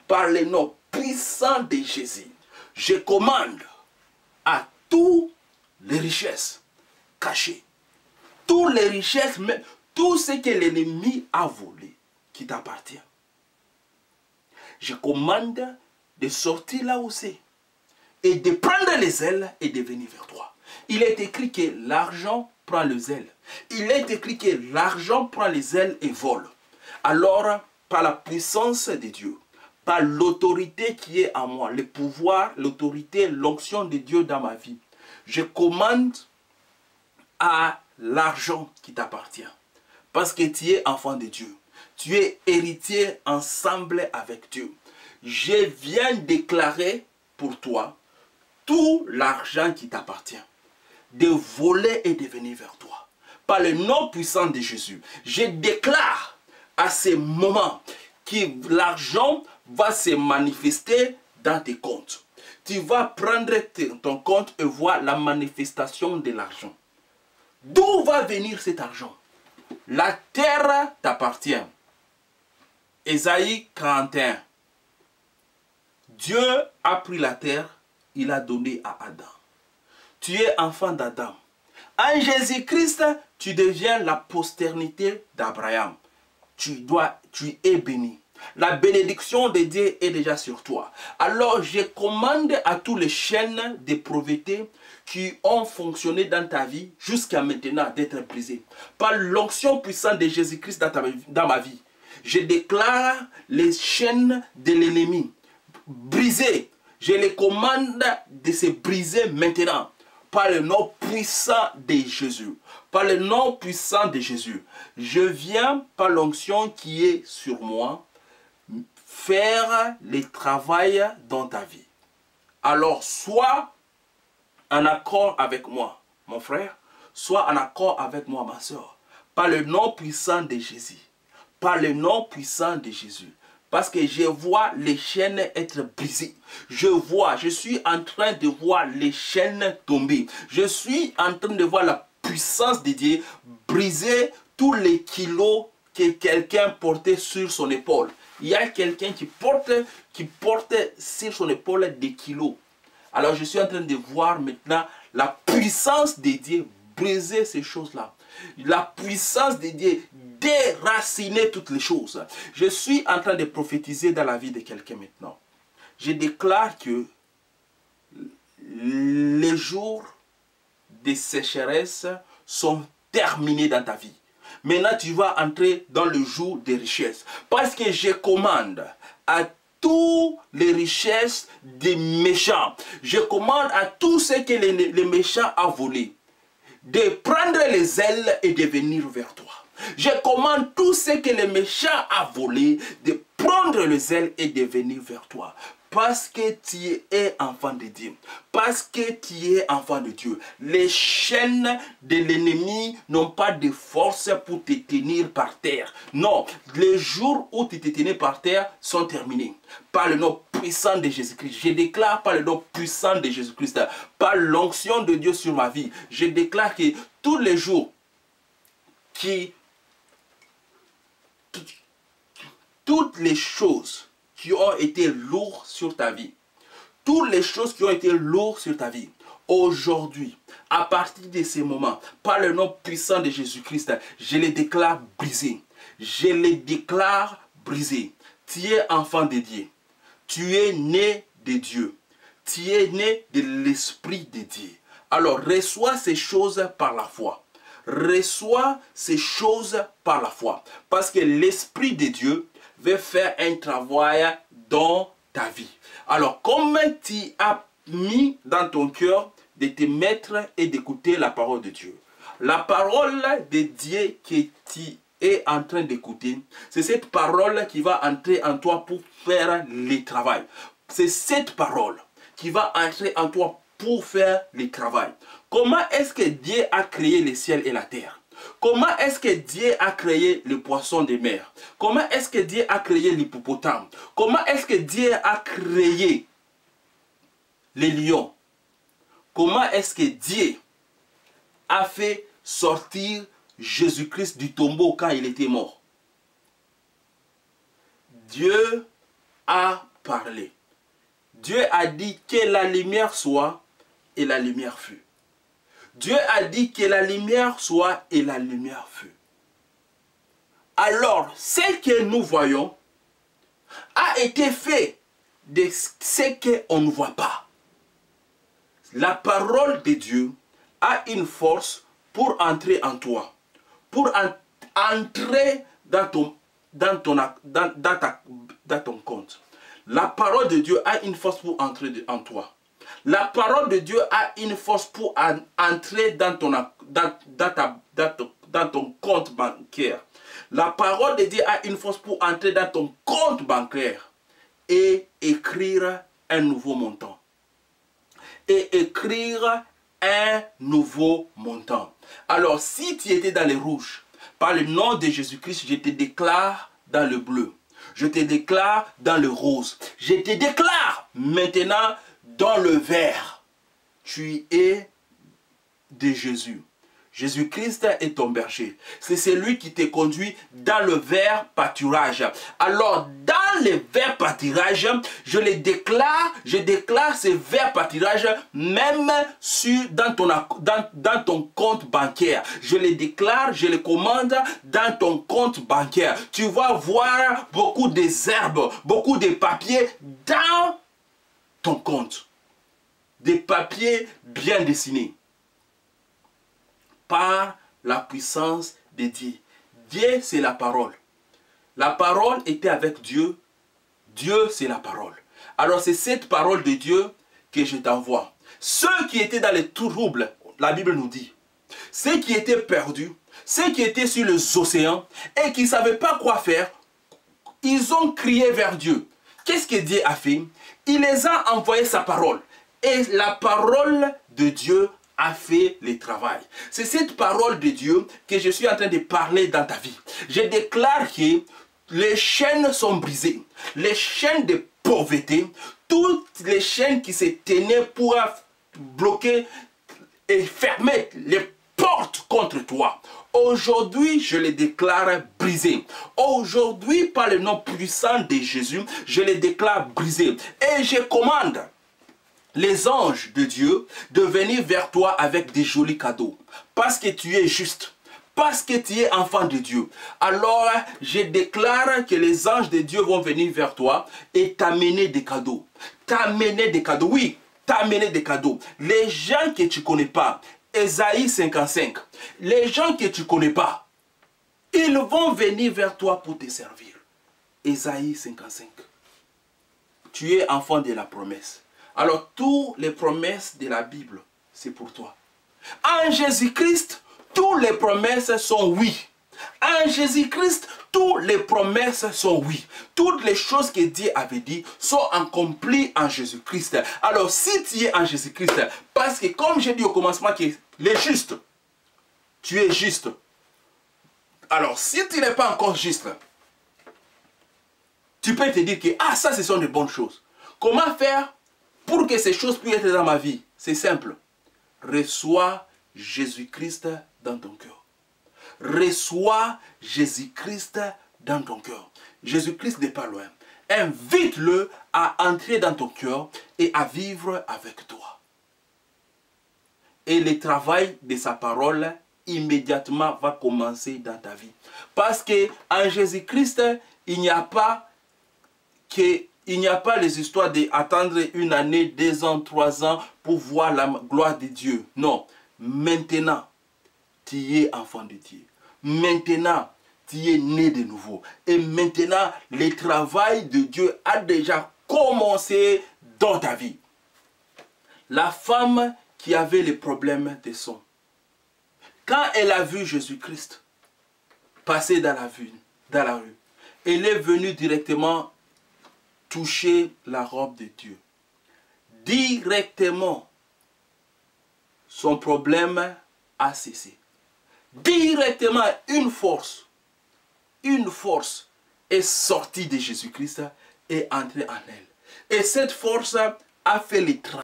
par le nom puissant de Jésus, je commande à tous les richesses cachées, toutes les richesses, tout ce que l'ennemi a volé, qui t'appartient. Je commande de sortir là où c'est et de prendre les ailes et de venir vers toi. Il est écrit que l'argent prend les ailes. Il est écrit que l'argent prend les ailes et vole. Alors, par la puissance de Dieu, par l'autorité qui est en moi, le pouvoir, l'autorité, l'onction de Dieu dans ma vie, je commande à l'argent qui t'appartient. Parce que tu es enfant de Dieu. Tu es héritier ensemble avec Dieu. Je viens déclarer pour toi tout l'argent qui t'appartient, de voler et de venir vers toi. Par le nom puissant de Jésus, je déclare à ce moment que l'argent va se manifester dans tes comptes. Tu vas prendre ton compte et voir la manifestation de l'argent. D'où va venir cet argent? La terre t'appartient. Ésaïe 41. Dieu a pris la terre, il a donné à Adam. Tu es enfant d'Adam. En Jésus-Christ, tu deviens la postérité d'Abraham. Tu es béni. La bénédiction de Dieu est déjà sur toi. Alors je commande à tous les chaînes de pauvreté qui ont fonctionné dans ta vie jusqu'à maintenant d'être brisées. Par l'onction puissante de Jésus-Christ dans ma vie, je déclare les chaînes de l'ennemi brisées. Je les commande de se briser maintenant. Par le nom puissant de Jésus. Par le nom puissant de Jésus. Je viens par l'onction qui est sur moi faire le travail dans ta vie. Alors, sois en accord avec moi, mon frère. Sois en accord avec moi, ma soeur. Par le nom puissant de Jésus. Par le nom puissant de Jésus. Parce que je vois les chaînes être brisées. Je suis en train de voir les chaînes tomber. Je suis en train de voir la puissance de Dieu briser tous les kilos que quelqu'un portait sur son épaule. Il y a quelqu'un qui porte sur son épaule des kilos. Alors je suis en train de voir maintenant la puissance de Dieu briser ces choses-là. La puissance de Dieu déraciner toutes les choses. Je suis en train de prophétiser dans la vie de quelqu'un maintenant. Je déclare que les jours de sécheresse sont terminés dans ta vie. Maintenant, tu vas entrer dans le jour des richesses. Parce que je commande à toutes les richesses des méchants. Je commande à tout ce que les méchants ont volé de prendre les ailes et de venir vers toi. Je commande tout ce que les méchants ont volé de prendre les ailes et de venir vers toi. Parce que tu es enfant de Dieu. Parce que tu es enfant de Dieu. Les chaînes de l'ennemi n'ont pas de force pour te tenir par terre. Non, les jours où tu te tenais par terre sont terminés. Par le nom puissant de Jésus-Christ. Je déclare par le nom puissant de Jésus-Christ. Par l'onction de Dieu sur ma vie. Je déclare que tous les jours toutes les choses qui ont été lourdes sur ta vie, toutes les choses qui ont été lourdes sur ta vie, aujourd'hui, à partir de ces moments, par le nom puissant de Jésus-Christ, je les déclare brisés. Je les déclare brisés. Tu es enfant de Dieu. Tu es né de Dieu. Tu es né de l'Esprit de Dieu. Alors, reçois ces choses par la foi. Reçois ces choses par la foi. Parce que l'Esprit de Dieu veut faire un travail dans ta vie. Alors, comment tu as mis dans ton cœur de te mettre et d'écouter la parole de Dieu? La parole de Dieu que tu es en train d'écouter, c'est cette parole qui va entrer en toi pour faire le travail. C'est cette parole qui va entrer en toi pour faire le travail. Comment est-ce que Dieu a créé le ciel et la terre? Comment est-ce que Dieu a créé les poissons des mers? Comment est-ce que Dieu a créé l'hippopotame? Comment est-ce que Dieu a créé les lions? Comment est-ce que Dieu a fait sortir Jésus-Christ du tombeau quand il était mort? Dieu a parlé. Dieu a dit que la lumière soit et la lumière fut. Dieu a dit que la lumière soit et la lumière fut. Alors, ce que nous voyons a été fait de ce qu'on ne voit pas. La parole de Dieu a une force pour entrer en toi, pour entrer dans ton compte. La parole de Dieu a une force pour entrer en toi. La parole de Dieu a une force pour entrer dans ton compte bancaire. La parole de Dieu a une force pour entrer dans ton compte bancaire et écrire un nouveau montant. Et écrire un nouveau montant. Alors, si tu étais dans les rouges, par le nom de Jésus-Christ, je te déclare dans le bleu. Je te déclare dans le rose. Je te déclare maintenant dans le vert. Tu es de Jésus. Jésus-Christ est ton berger. C'est celui qui te conduit dans le vert pâturage. Alors, dans le vert pâturage, je déclare ce vert pâturage même dans ton compte bancaire. Je le déclare, je le commande dans ton compte bancaire. Tu vas voir beaucoup d'herbes, beaucoup de papiers dans ton compte. Des papiers bien dessinés. Par la puissance de Dieu. Dieu, c'est la parole. La parole était avec Dieu. Dieu, c'est la parole. Alors, c'est cette parole de Dieu que je t'envoie. Ceux qui étaient dans les troubles, la Bible nous dit, ceux qui étaient perdus, ceux qui étaient sur les océans et qui ne savaient pas quoi faire, ils ont crié vers Dieu. Qu'est-ce que Dieu a fait? Il les a envoyé sa parole. Et la parole de Dieu a fait le travail. C'est cette parole de Dieu que je suis en train de parler dans ta vie. Je déclare que les chaînes sont brisées. Les chaînes de pauvreté, toutes les chaînes qui se tenaient pour bloquer et fermer les portes contre toi. Aujourd'hui, je les déclare brisées. Aujourd'hui, par le nom puissant de Jésus, je les déclare brisées. Et je commande les anges de Dieu de venir vers toi avec des jolis cadeaux. Parce que tu es juste. Parce que tu es enfant de Dieu. Alors, je déclare que les anges de Dieu vont venir vers toi et t'amener des cadeaux. T'amener des cadeaux. Oui, t'amener des cadeaux. Les gens que tu ne connais pas. Ésaïe 55. Les gens que tu ne connais pas. Ils vont venir vers toi pour te servir. Ésaïe 55. Tu es enfant de la promesse. Alors, toutes les promesses de la Bible, c'est pour toi. En Jésus-Christ, toutes les promesses sont oui. En Jésus-Christ, toutes les promesses sont oui. Toutes les choses que Dieu avait dit sont accomplies en Jésus-Christ. Alors, si tu es en Jésus-Christ, parce que comme j'ai dit au commencement que les justes, tu es juste. Alors, si tu n'es pas encore juste, tu peux te dire que, ah, ça, ce sont de bonnes choses. Comment faire pour que ces choses puissent être dans ma vie? C'est simple. Reçois Jésus-Christ dans ton cœur. Reçois Jésus-Christ dans ton cœur. Jésus-Christ n'est pas loin. Invite-le à entrer dans ton cœur et à vivre avec toi. Et le travail de sa parole immédiatement va commencer dans ta vie. Parce qu'en Jésus-Christ, il n'y a pas les histoires d'attendre une année, 2 ans, 3 ans pour voir la gloire de Dieu. Non. Maintenant, tu es enfant de Dieu. Maintenant, tu es né de nouveau. Et maintenant, le travail de Dieu a déjà commencé dans ta vie. La femme qui avait les problèmes de sang, quand elle a vu Jésus-Christ passer dans la rue, elle est venue directement toucher la robe de Dieu. Directement, son problème a cessé. Directement, une force est sortie de Jésus-Christ et entrée en elle. Et cette force a fait le travail.